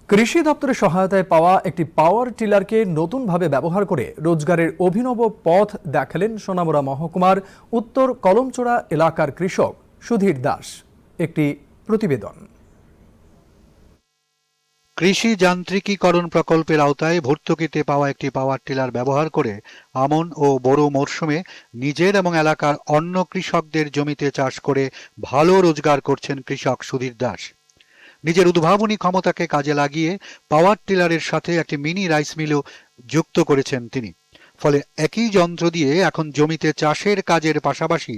কৃষি দপ্তরের সহায়তায় পাওয়া একটি পাওয়ার টিলারকে নতুনভাবে ব্যবহার করে রোজগারের অভিনব পথ দেখালেন সোনামুড়া মহকুমার উত্তর কলমচোড়া এলাকার কৃষক সুধীর দাস। একটি প্রতিবেদন। কৃষি যান্ত্রিকীকরণ প্রকল্পের আওতায় ভর্তুকিতে পাওয়া একটি পাওয়ার টিলার ব্যবহার করে আমন ও বোরো মরশুমে নিজের এবং এলাকার অন্য কৃষকদের জমিতে চাষ করে ভালো রোজগার করছেন কৃষক সুধীর দাস। নিজের উদ্ভাবনী ক্ষমতাকে কাজে লাগিয়ে পাওয়ার টিলারের সাথে একটি মিনি রাইস মিলও যুক্ত করেছেন তিনি। ফলে একই যন্ত্র দিয়ে এখন জমিতে চাষের কাজের পাশাপাশি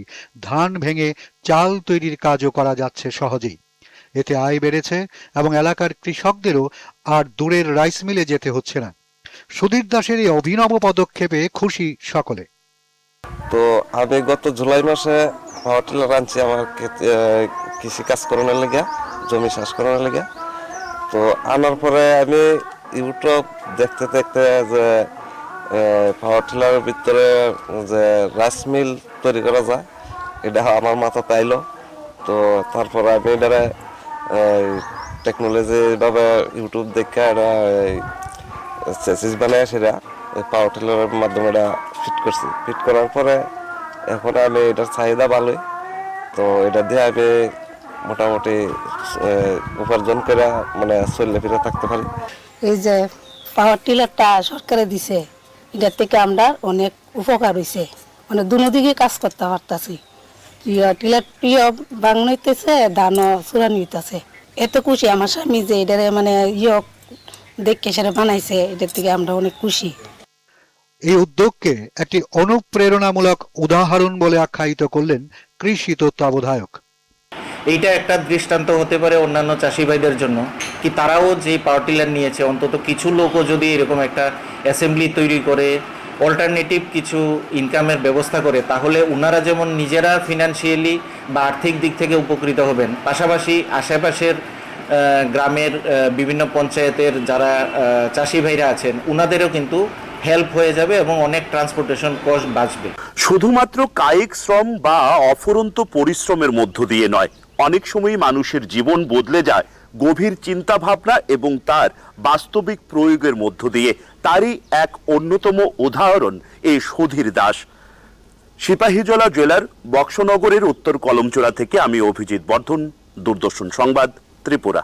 ধান ভেঙে চাল তৈরির কাজও করা যাচ্ছে সহজেই। এতে আয় বেড়েছে এবং এলাকার কৃষকদেরও আর দূরের রাইস মিলে যেতে হচ্ছে না। সুধীর দাসের এই অভিনব পদক্ষেপে খুশি সকলে। তো আমি গত জুলাই মাসে পাওয়ার টিলার আনছি আমার কৃষি কাজ করানোর লেগে, জমি চাষ করানোর লেগে। তো আনার পরে আমি ইউটিউব দেখতে দেখতে যে পাওয়ার টিলারের ভিতরে যে রাইস মিল তৈরি করা যায় এটা আমার মাথাতে আইলো। তো তারপরে আমি এটারে টেকনোলজি ভাবে ইউটিউব দেখে এটা চেসিস বানায় সেটা পাওয়ার টিলারের মাধ্যমে এটা ফিট করছি। ফিট করার পরে এখন আমি এটার চাহিদা ভালোই। তো এটা দিয়ে আমি মোটামুটি উপার্জন করে মানে চললে ফিরে থাকতে পারি। এই যে পাওয়ার টিলারটা সরকারে দিছে, এটার থেকে আমরা অনেক উপকার হয়েছে, মানে দুদিকে কাজ করতে পারতেছি। টিলারটিও বাংলা হইতেছে, ধানও চূড়ানো হইতেছে। এত খুশি আমার স্বামী যে এটা মানে দেখে সেটা বানাইছে, এটার থেকে আমরা অনেক খুশি। এই উদ্যোগকে একটি অনুপ্রেরণামূলক উদাহরণ বলে আখ্যায়িত করলেন কৃষি তত্ত্বাবধায়ক। এইটা একটা দৃষ্টান্ত হতে পারে অন্যান্য চাষি ভাইদের জন্য, কি তারাও যে পাওয়ার টিলার নিয়েছে অন্তত কিছু লোকও যদি এরকম একটা অ্যাসেম্বলি তৈরি করে অল্টারনেটিভ কিছু ইনকামের ব্যবস্থা করে, তাহলে ওনারা যেমন নিজেরা ফিনান্সিয়ালি বা আর্থিক দিক থেকে উপকৃত হবেন, পাশাপাশি আশেপাশের গ্রামের বিভিন্ন পঞ্চায়েতের যারা চাষি ভাইরা আছেন ওনাদেরও কিন্তু হেল্প হয়ে যাবে এবং অনেক ট্রান্সপোর্টেশন কস্ট বাঁচবে। শুধুমাত্র কায়িক শ্রম বা অফুরন্ত পরিশ্রমের মধ্য দিয়ে নয়, অনেক সময় মানুষের জীবন বদলে যায় গভীর চিন্তা ভাবনা এবং তার বাস্তবিক প্রয়োগের মধ্য দিয়ে। তারই এক অন্যতম উদাহরণ এই সুধীর দাস। সিপাহীজলা জেলার বক্সনগরের উত্তর কলমচোড়া থেকে আমি অভিজিৎ বর্ধন, দূরদর্শন সংবাদ, ত্রিপুরা।